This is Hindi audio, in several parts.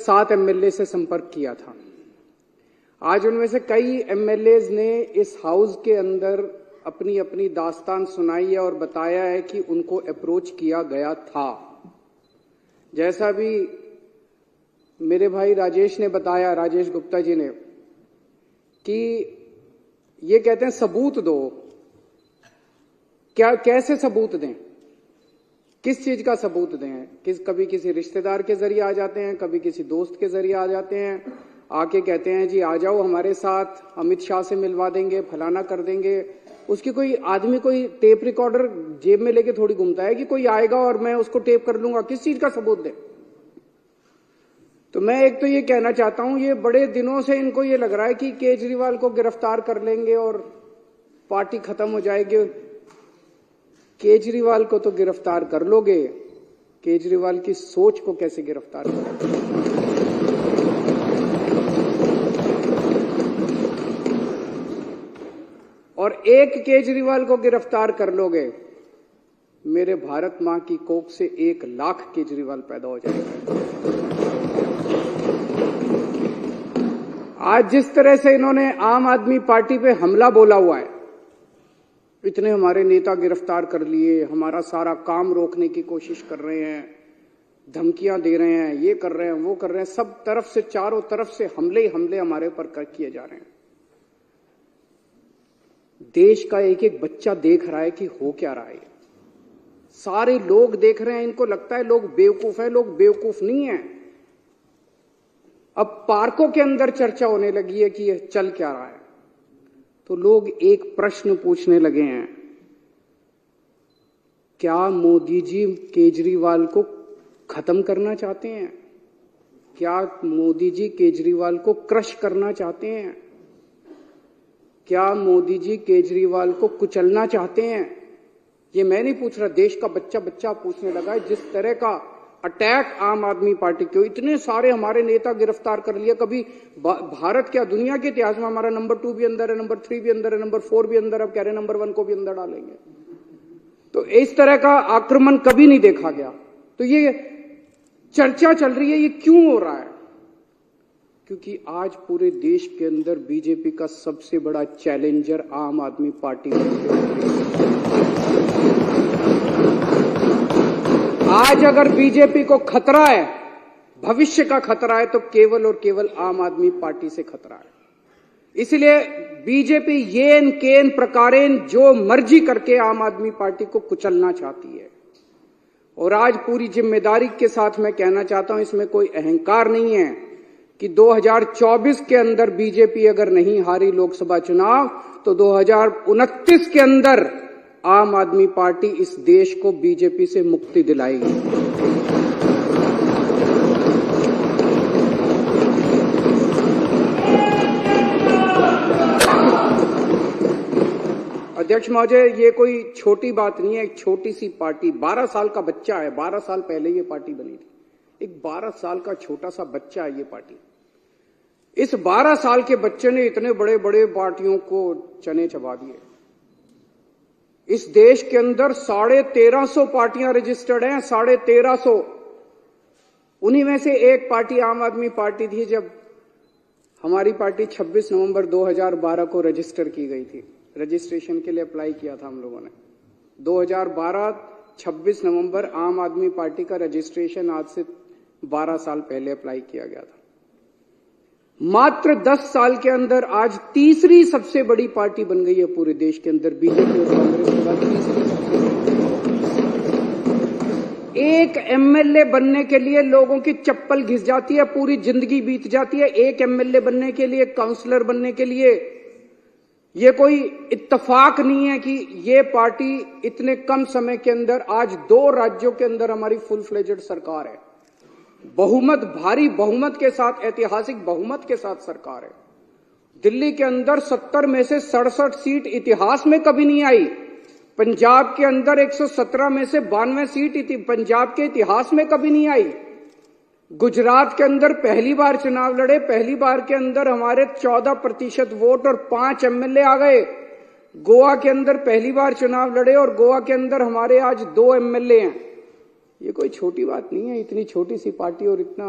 7 एमएलए से संपर्क किया था। आज उनमें से कई एमएलएज ने इस हाउस के अंदर अपनी अपनी दास्तान सुनाई है और बताया है कि उनको अप्रोच किया गया था। जैसा भी मेरे भाई राजेश ने बताया, राजेश गुप्ता जी ने, कि ये कहते हैं सबूत दो। क्या, कैसे सबूत दें? किस चीज का सबूत दें? कभी किसी रिश्तेदार के जरिए आ जाते हैं, कभी किसी दोस्त के जरिए आ जाते हैं, आके कहते हैं जी आ जाओ हमारे साथ, अमित शाह से मिलवा देंगे, फलाना कर देंगे। उसकी कोई आदमी कोई टेप रिकॉर्डर जेब में लेके थोड़ी घूमता है कि कोई आएगा और मैं उसको टेप कर लूंगा। किस चीज का सबूत दे? तो मैं एक तो ये कहना चाहता हूं, ये बड़े दिनों से इनको ये लग रहा है कि केजरीवाल को गिरफ्तार कर लेंगे और पार्टी खत्म हो जाएगी। केजरीवाल को तो गिरफ्तार कर लोगे, केजरीवाल की सोच को कैसे गिरफ्तार करोगे? और एक केजरीवाल को गिरफ्तार कर लोगे, मेरे भारत मां की कोख से 1 लाख केजरीवाल पैदा हो जाएगा। आज जिस तरह से इन्होंने आम आदमी पार्टी पे हमला बोला हुआ है, इतने हमारे नेता गिरफ्तार कर लिए, हमारा सारा काम रोकने की कोशिश कर रहे हैं, धमकियां दे रहे हैं, ये कर रहे हैं, वो कर रहे हैं, सब तरफ से, चारों तरफ से हमले ही हमले हमारे ऊपर किए जा रहे हैं। देश का एक एक बच्चा देख रहा है कि हो क्या रहा है। सारे लोग देख रहे हैं, इनको लगता है लोग बेवकूफ है, लोग बेवकूफ नहीं है। अब पार्कों के अंदर चर्चा होने लगी है कि यह चल क्या रहा है, तो लोग एक प्रश्न पूछने लगे हैं, क्या मोदी जी केजरीवाल को खत्म करना चाहते हैं? क्या मोदी जी केजरीवाल को क्रश करना चाहते हैं? क्या मोदी जी केजरीवाल को कुचलना चाहते हैं? ये मैं नहीं पूछ रहा, देश का बच्चा बच्चा पूछने लगा है। जिस तरह का अटैक आम आदमी पार्टी के, इतने सारे हमारे नेता गिरफ्तार कर लिए। कभी भारत क्या, दुनिया के इतिहास में हमारा नंबर 2 भी अंदर है, नंबर 3 भी अंदर है, नंबर 4 भी अंदर, अब कह रहे नंबर 1 को भी अंदर डालेंगे। तो इस तरह का आक्रमण कभी नहीं देखा गया। तो ये चर्चा चल रही है, ये क्यों हो रहा है? क्योंकि आज पूरे देश के अंदर बीजेपी का सबसे बड़ा चैलेंजर आम आदमी पार्टी है। आज अगर बीजेपी को खतरा है, भविष्य का खतरा है, तो केवल और केवल आम आदमी पार्टी से खतरा है। इसलिए बीजेपी येन केन प्रकारेण जो मर्जी करके आम आदमी पार्टी को कुचलना चाहती है। और आज पूरी जिम्मेदारी के साथ मैं कहना चाहता हूं, इसमें कोई अहंकार नहीं है कि 2024 के अंदर बीजेपी अगर नहीं हारी लोकसभा चुनाव, तो 2029 के अंदर आम आदमी पार्टी इस देश को बीजेपी से मुक्ति दिलाएगी। अध्यक्ष महोदय, ये कोई छोटी बात नहीं है। एक छोटी सी पार्टी, 12 साल का बच्चा है, 12 साल पहले ये पार्टी बनी थी। एक 12 साल का छोटा सा बच्चा है ये पार्टी। इस 12 साल के बच्चे ने इतने बड़े बड़े पार्टियों को चने चबा दिए। इस देश के अंदर 1350 पार्टियां रजिस्टर्ड हैं, 1350। उन्हीं में से एक पार्टी आम आदमी पार्टी थी। जब हमारी पार्टी 26 नवंबर 2012 को रजिस्टर की गई थी, रजिस्ट्रेशन के लिए अप्लाई किया था हम लोगों ने। 2012 26 नवंबर आम आदमी पार्टी का रजिस्ट्रेशन आज से 12 साल पहले अप्लाई किया गया था। मात्र 10 साल के अंदर आज तीसरी सबसे बड़ी पार्टी बन गई है पूरे देश के अंदर। बीजेपी और कांग्रेस के बाद तीसरी सबसे बड़ी। एक एमएलए बनने के लिए लोगों की चप्पल घिस जाती है, पूरी जिंदगी बीत जाती है एक एमएलए बनने के लिए, काउंसलर बनने के लिए। ये कोई इत्तेफाक नहीं है कि ये पार्टी इतने कम समय के अंदर, आज 2 राज्यों के अंदर हमारी फुल फ्लेजेड सरकार है, बहुमत, भारी बहुमत के साथ, ऐतिहासिक बहुमत के साथ सरकार है। दिल्ली के अंदर 70 में से 67 सीट इतिहास में कभी नहीं आई। पंजाब के अंदर 117 में से 92 सीट पंजाब के इतिहास में कभी नहीं आई। गुजरात के अंदर पहली बार चुनाव लड़े, पहली बार के अंदर हमारे 14% वोट और 5 एमएलए आ गए। गोवा के अंदर पहली बार चुनाव लड़े और गोवा के अंदर हमारे आज 2 एमएलए हैं। ये कोई छोटी बात नहीं है, इतनी छोटी सी पार्टी और इतना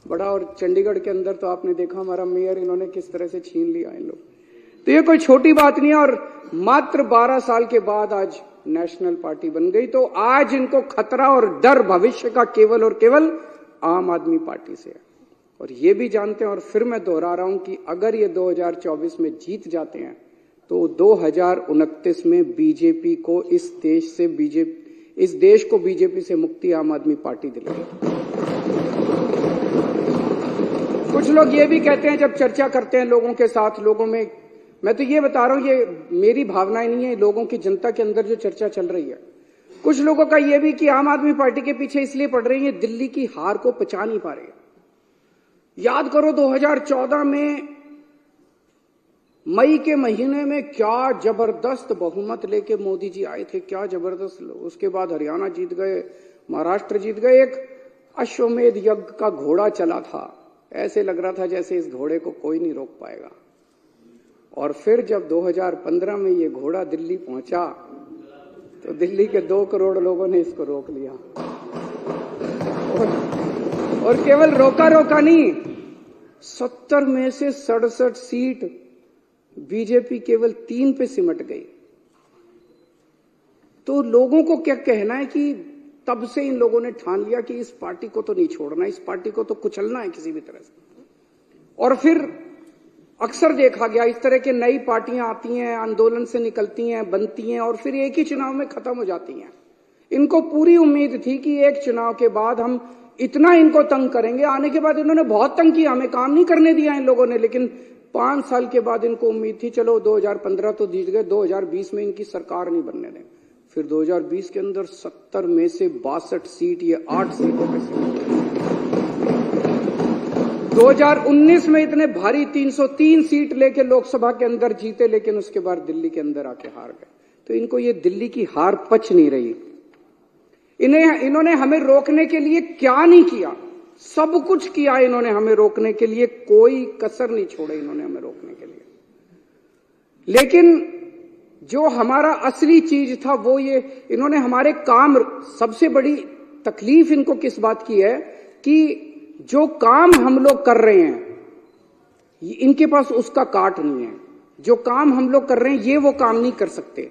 बड़ा। और चंडीगढ़ के अंदर तो आपने देखा हमारा मेयर इन्होंने किस तरह से छीन लिया इन लोग। तो ये कोई छोटी बात नहीं है। और मात्र 12 साल के बाद आज नेशनल पार्टी बन गई। तो आज इनको खतरा और डर भविष्य का केवल और केवल आम आदमी पार्टी से है। और ये भी जानते हैं, और फिर मैं दोहरा रहा हूं कि अगर ये 2024 में जीत जाते हैं तो 2029 में बीजेपी को इस देश को बीजेपी से मुक्ति आम आदमी पार्टी दिलाएगी। कुछ लोग ये भी कहते हैं, जब चर्चा करते हैं लोगों के साथ, लोगों में, मैं तो ये बता रहा हूं, ये मेरी भावनाएं नहीं है, लोगों की, जनता के अंदर जो चर्चा चल रही है, कुछ लोगों का ये भी कि आम आदमी पार्टी के पीछे इसलिए पड़ रही है, दिल्ली की हार को पचा नहीं पा रहे। याद करो 2014 में मई के महीने में क्या जबरदस्त बहुमत लेके मोदी जी आए थे, क्या जबरदस्त। उसके बाद हरियाणा जीत गए, महाराष्ट्र जीत गए, एक अश्वमेध यज्ञ का घोड़ा चला था। ऐसे लग रहा था जैसे इस घोड़े को कोई नहीं रोक पाएगा। और फिर जब 2015 में ये घोड़ा दिल्ली पहुंचा तो दिल्ली के 2 करोड़ लोगों ने इसको रोक लिया। और केवल रोका नहीं, 70 में से 67 सीट बीजेपी केवल 3 पे सिमट गई। तो लोगों को क्या कहना है कि तब से इन लोगों ने ठान लिया कि इस पार्टी को तो नहीं छोड़ना, इस पार्टी को तो कुचलना है किसी भी तरह से। और फिर अक्सर देखा गया इस तरह के नई पार्टियां आती हैं, आंदोलन से निकलती हैं, बनती हैं और फिर एक ही चुनाव में खत्म हो जाती हैं। इनको पूरी उम्मीद थी कि एक चुनाव के बाद हम इतना इनको तंग करेंगे। आने के बाद इन्होंने बहुत तंग किया, हमें काम नहीं करने दिया इन लोगों ने। लेकिन 5 साल के बाद इनको उम्मीद थी चलो 2015 तो जीत गए, 2020 में इनकी सरकार नहीं बनने दें। फिर 2020 के अंदर 70 में से 62 सीट, ये 8 सीटों पे से 2019 में इतने भारी 303 सीट लेके लोकसभा के अंदर जीते, लेकिन उसके बाद दिल्ली के अंदर आके हार गए। तो इनको ये दिल्ली की हार पच नहीं रही। इन्होंने हमें रोकने के लिए क्या नहीं किया, सब कुछ किया इन्होंने हमें रोकने के लिए, कोई कसर नहीं छोड़े इन्होंने हमें रोकने के लिए। लेकिन जो हमारा असली चीज था वो ये, इन्होंने हमारे काम, सबसे बड़ी तकलीफ इनको किस बात की है कि जो काम हम लोग कर रहे हैं इनके पास उसका काट नहीं है। जो काम हम लोग कर रहे हैं ये वो काम नहीं कर सकते।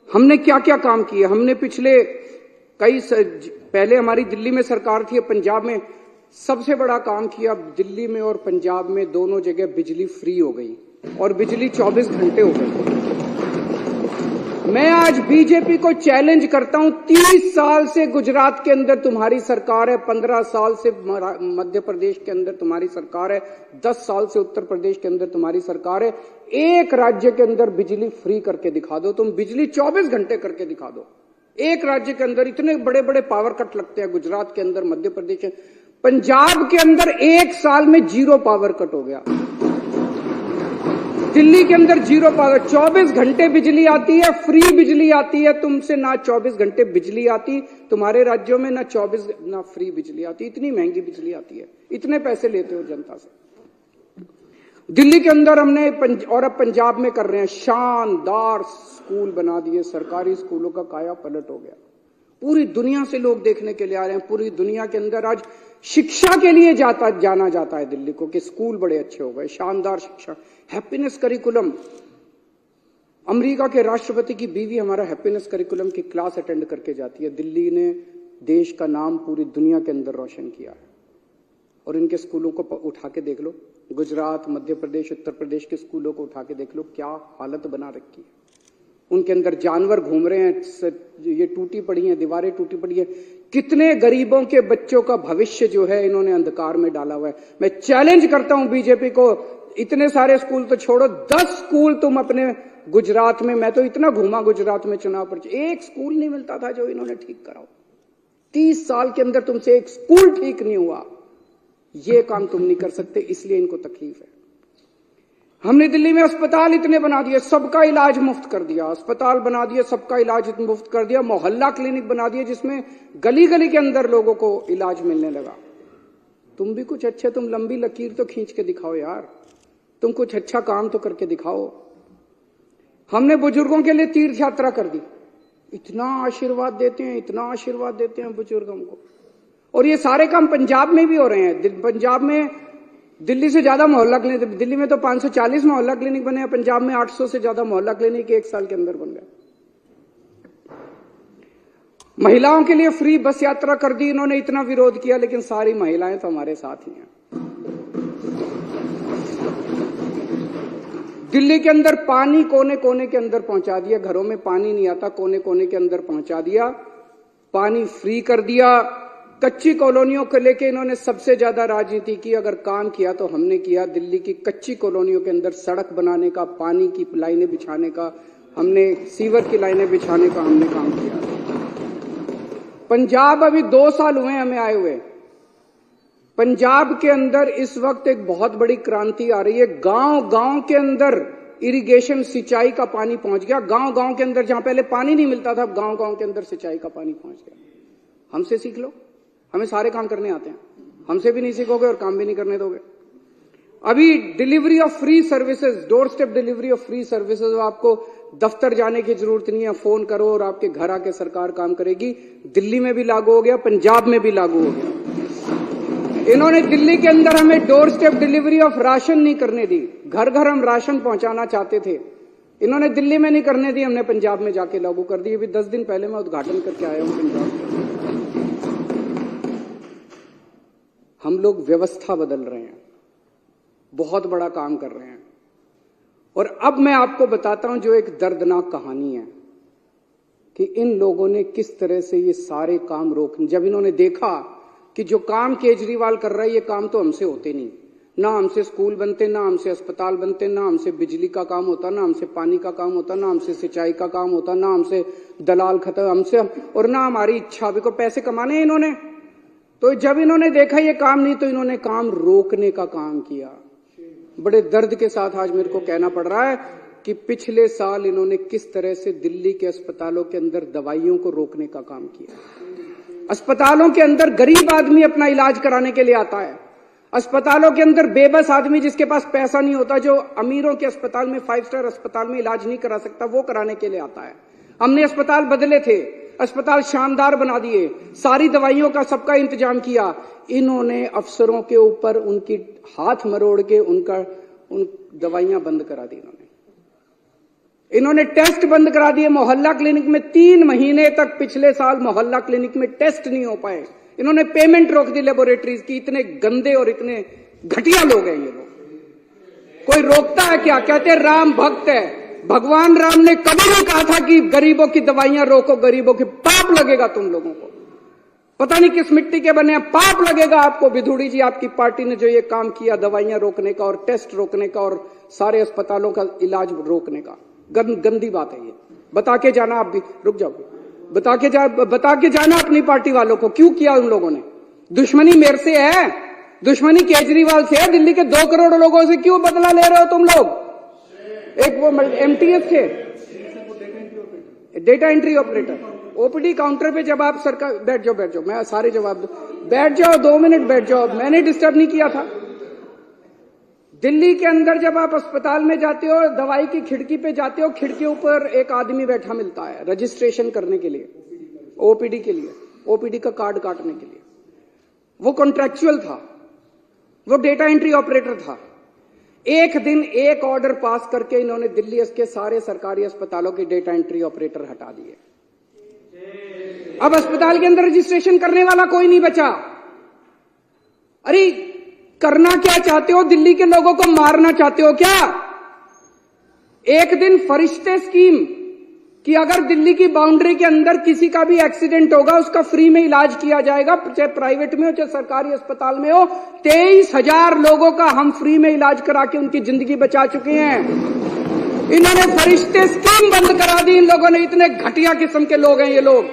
हमने क्या क्या काम किए, हमने पिछले पहले हमारी दिल्ली में सरकार थी, पंजाब में सबसे बड़ा काम किया। दिल्ली में और पंजाब में दोनों जगह बिजली फ्री हो गई और बिजली 24 घंटे हो गई। मैं आज बीजेपी को चैलेंज करता हूं, 30 साल से गुजरात के अंदर तुम्हारी सरकार है, 15 साल से मध्य प्रदेश के अंदर तुम्हारी सरकार है, 10 साल से उत्तर प्रदेश के अंदर तुम्हारी सरकार है। एक राज्य के अंदर बिजली फ्री करके दिखा दो, तुम बिजली 24 घंटे करके दिखा दो। एक राज्य के अंदर इतने बड़े बड़े पावर कट लगते हैं, गुजरात के अंदर, मध्य प्रदेश के, पंजाब के अंदर 1 साल में 0 पावर कट हो गया। दिल्ली के अंदर 0 पावर, 24 घंटे बिजली आती है, फ्री बिजली आती है। तुमसे ना 24 घंटे बिजली आती, तुम्हारे राज्यों में ना 24 ना फ्री बिजली आती। इतनी महंगी बिजली आती है, इतने पैसे लेते हो जनता से। दिल्ली के अंदर हमने और अब पंजाब में कर रहे हैं, शानदार स्कूल बना दिए, सरकारी स्कूलों का काया पलट हो गया। पूरी दुनिया से लोग देखने के लिए आ रहे हैं। पूरी दुनिया के अंदर आज शिक्षा के लिए जाना जाता है दिल्ली को कि स्कूल बड़े अच्छे हो गए, शानदार शिक्षा, हैप्पीनेस करिकुलम। अमेरिका के राष्ट्रपति की बीवी हमारा हैप्पीनेस करिकुलम की क्लास अटेंड करके जाती है। दिल्ली ने देश का नाम पूरी दुनिया के अंदर रोशन किया है। और इनके स्कूलों को उठा के देख लो, गुजरात, मध्य प्रदेश, उत्तर प्रदेश के स्कूलों को उठा के देख लो, क्या हालत बना रखी है। उनके अंदर जानवर घूम रहे हैं, ये टूटी पड़ी हैं, दीवारें टूटी पड़ी है। कितने गरीबों के बच्चों का भविष्य जो है इन्होंने अंधकार में डाला हुआ है। मैं चैलेंज करता हूं बीजेपी को, इतने सारे स्कूल तो छोड़ो, 10 स्कूल तुम अपने गुजरात में, मैं तो इतना घूमा गुजरात में चुनाव पर, एक स्कूल नहीं मिलता था जो इन्होंने ठीक कराओ। 30 साल के अंदर तुमसे एक स्कूल ठीक नहीं हुआ। ये काम तुम नहीं कर सकते, इसलिए इनको तकलीफ है। हमने दिल्ली में अस्पताल इतने बना दिए, सबका इलाज मुफ्त कर दिया। अस्पताल बना दिए, सबका इलाज मुफ्त कर दिया। मोहल्ला क्लिनिक बना दिए जिसमें गली गली के अंदर लोगों को इलाज मिलने लगा। तुम भी कुछ अच्छे, तुम लंबी लकीर तो खींच के दिखाओ यार, तुम कुछ अच्छा काम तो करके दिखाओ। हमने बुजुर्गों के लिए तीर्थ यात्रा कर दी, इतना आशीर्वाद देते हैं, इतना आशीर्वाद देते हैं बुजुर्गों को। और ये सारे काम पंजाब में भी हो रहे हैं। पंजाब में दिल्ली से ज्यादा मोहल्ला क्लिनिक, दिल्ली में तो 540 मोहल्ला क्लिनिक बने हैं, पंजाब में 800 से ज्यादा मोहल्ला क्लिनिक 1 साल के अंदर बन गए। महिलाओं के लिए फ्री बस यात्रा कर दी इन्होंने, इतना विरोध किया, लेकिन सारी महिलाएं तो हमारे साथ ही हैं। दिल्ली के अंदर पानी कोने कोने के अंदर पहुंचा दिया, घरों में पानी नहीं आता, कोने कोने के अंदर पहुंचा दिया, पानी फ्री कर दिया। कच्ची कॉलोनियों को लेके इन्होंने सबसे ज्यादा राजनीति की, अगर काम किया तो हमने किया। दिल्ली की कच्ची कॉलोनियों के अंदर सड़क बनाने का, पानी की लाइनें बिछाने का, हमने सीवर की लाइनें बिछाने का हमने काम किया। पंजाब अभी 2 साल हुए हमें आए हुए, पंजाब के अंदर इस वक्त एक बहुत बड़ी क्रांति आ रही है। गांव गांव के अंदर इरिगेशन, सिंचाई का पानी पहुंच गया। गांव गांव के अंदर जहां पहले पानी नहीं मिलता था, गांव गांव के अंदर सिंचाई का पानी पहुंच गया। हमसे सीख लो, हमें सारे काम करने आते हैं, हमसे भी नहीं सीखोगे और काम भी नहीं करने दोगे। अभी delivery of free services, door step delivery of free services, आपको दफ्तर जाने की जरूरत नहीं है, फोन करो और आपके घर आके सरकार काम करेगी। दिल्ली में भी लागू हो गया, पंजाब में भी लागू हो गया। इन्होंने दिल्ली के अंदर हमें door step delivery of ration नहीं करने दी, घर घर हम राशन पहुंचाना चाहते थे, इन्होंने दिल्ली में नहीं करने दी, हमने पंजाब में जाके लागू कर दी। अभी 10 दिन पहले मैं उद्घाटन करके आया हूं पंजाब में। हम लोग व्यवस्था बदल रहे हैं, बहुत बड़ा काम कर रहे हैं। और अब मैं आपको बताता हूं जो एक दर्दनाक कहानी है कि इन लोगों ने किस तरह से ये सारे काम रोक, जब इन्होंने देखा कि जो काम केजरीवाल कर रहा है ये काम तो हमसे होते नहीं, ना हमसे स्कूल बनते, ना हमसे अस्पताल बनते, ना हमसे बिजली का काम होता, ना हमसे पानी का काम होता, ना हमसे सिंचाई का काम होता, ना हमसे दलाल खत्म, हमसे और ना हमारी इच्छा, अभी को पैसे कमाने हैं इन्होंने। तो जब इन्होंने देखा ये काम नहीं, तो इन्होंने काम रोकने का काम किया। बड़े दर्द के साथ आज मेरे को कहना पड़ रहा है कि पिछले साल इन्होंने किस तरह से दिल्ली के अस्पतालों के अंदर दवाइयों को रोकने का काम किया। अस्पतालों के अंदर गरीब आदमी अपना इलाज कराने के लिए आता है, अस्पतालों के अंदर बेबस आदमी जिसके पास पैसा नहीं होता, जो अमीरों के अस्पताल में, 5 स्टार अस्पताल में इलाज नहीं करा सकता, वो कराने के लिए आता है। हमने अस्पताल बदले थे, अस्पताल शानदार बना दिए, सारी दवाइयों का सबका इंतजाम किया। इन्होंने अफसरों के ऊपर उनकी हाथ मरोड़ के उन दवाइयां बंद करा दी। इन्होंने टेस्ट बंद करा दिए। मोहल्ला क्लिनिक में 3 महीने तक पिछले साल मोहल्ला क्लिनिक में टेस्ट नहीं हो पाए। इन्होंने पेमेंट रोक दी लेबोरेटरीज की। इतने गंदे और इतने घटिया लोग हैं ये लोग। कोई रोकता है क्या? कहते हैं राम भक्त है। भगवान राम ने कभी नहीं कहा था कि गरीबों की दवाइयां रोको, गरीबों की। पाप लगेगा तुम लोगों को, पता नहीं किस मिट्टी के बने हैं, पाप लगेगा आपको। विधुड़ी जी, आपकी पार्टी ने जो ये काम किया दवाइयां रोकने का और टेस्ट रोकने का और सारे अस्पतालों का इलाज रोकने का, गंदी बात है ये। बता के जाना, आप भी रुक जाओ, बता के जाना अपनी पार्टी वालों को क्यों किया उन लोगों ने। दुश्मनी मेरे से है, दुश्मनी केजरीवाल से है, दिल्ली के 2 करोड़ लोगों से क्यों बदला ले रहे हो तुम लोग। एक वो एमटीएस थे, data entry operator, OPD counter पे जब आप सरकार, बैठ जाओ, मैं सारे जवाब दूं, बैठ जाओ 2 मिनट बैठ जाओ, मैंने डिस्टर्ब नहीं किया था। दिल्ली के अंदर जब आप अस्पताल में जाते हो, दवाई की खिड़की पे जाते हो, खिड़की ऊपर एक आदमी बैठा मिलता है रजिस्ट्रेशन करने के लिए, ओपीडी के लिए, ओपीडी का कार्ड काटने के लिए। वो कॉन्ट्रैक्चुअल था, वो डेटा एंट्री ऑपरेटर था। एक दिन एक ऑर्डर पास करके इन्होंने दिल्ली के सारे सरकारी अस्पतालों के डेटा एंट्री ऑपरेटर हटा दिए। अब अस्पताल के अंदर रजिस्ट्रेशन करने वाला कोई नहीं बचा। अरे करना क्या चाहते हो? दिल्ली के लोगों को मारना चाहते हो क्या? एक दिन फरिश्ते स्कीम कि अगर दिल्ली की बाउंड्री के अंदर किसी का भी एक्सीडेंट होगा उसका फ्री में इलाज किया जाएगा, चाहे प्राइवेट में हो चाहे सरकारी अस्पताल में हो। 23,000 लोगों का हम फ्री में इलाज करा के उनकी जिंदगी बचा चुके हैं। इन्होंने फरिश्ते स्कीम बंद करा दी इन लोगों ने। इतने घटिया किस्म के लोग हैं ये लोग।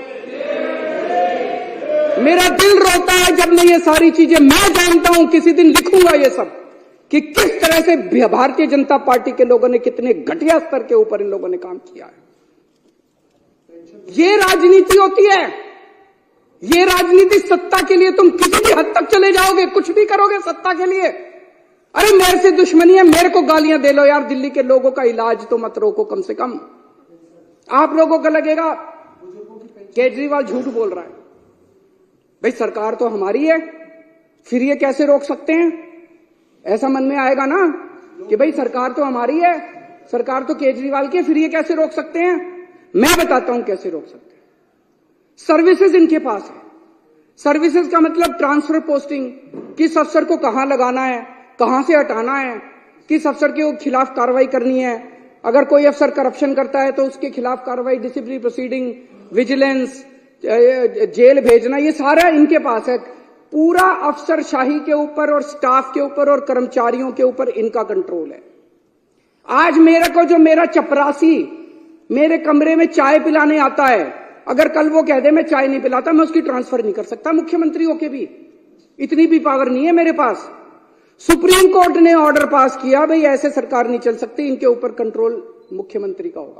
मेरा दिल रोता है जब मैं ये सारी चीजें, मैं जानता हूं किसी दिन लिखूंगा ये सब कि किस तरह से भारतीय जनता पार्टी के लोगों ने कितने घटिया स्तर के ऊपर इन लोगों ने काम किया है। ये राजनीति होती है, ये राजनीति सत्ता के लिए तुम किसी भी हद तक चले जाओगे, कुछ भी करोगे सत्ता के लिए। अरे मेरे से दुश्मनी है, मेरे को गालियां दे लो यार, दिल्ली के लोगों का इलाज तो मत रोको कम से कम। आप लोगों को लगेगा केजरीवाल झूठ बोल रहा है, भाई सरकार तो हमारी है, फिर ये कैसे रोक सकते हैं? ऐसा मन में आएगा ना कि भाई सरकार तो हमारी है, सरकार तो केजरीवाल की है, फिर ये कैसे रोक सकते हैं? मैं बताता हूं कैसे रोक सकते हैं। सर्विसेज इनके पास है। सर्विसेज का मतलब ट्रांसफर पोस्टिंग, किस अफसर को कहां लगाना है, कहां से हटाना है, किस अफसर के खिलाफ कार्रवाई करनी है। अगर कोई अफसर करप्शन करता है तो उसके खिलाफ कार्रवाई, डिसिप्लिनरी प्रोसीडिंग, विजिलेंस, जेल भेजना, ये सारा इनके पास है। पूरा अफसरशाही के ऊपर और स्टाफ के ऊपर और कर्मचारियों के ऊपर इनका कंट्रोल है। आज मेरे को जो मेरा चपरासी मेरे कमरे में चाय पिलाने आता है, अगर कल वो कह दे मैं चाय नहीं पिलाता, मैं उसकी ट्रांसफर नहीं कर सकता मुख्यमंत्री होके भी। इतनी भी पावर नहीं है मेरे पास। सुप्रीम कोर्ट ने ऑर्डर पास किया, भाई ऐसे सरकार नहीं चल सकती, इनके ऊपर कंट्रोल मुख्यमंत्री का होगा।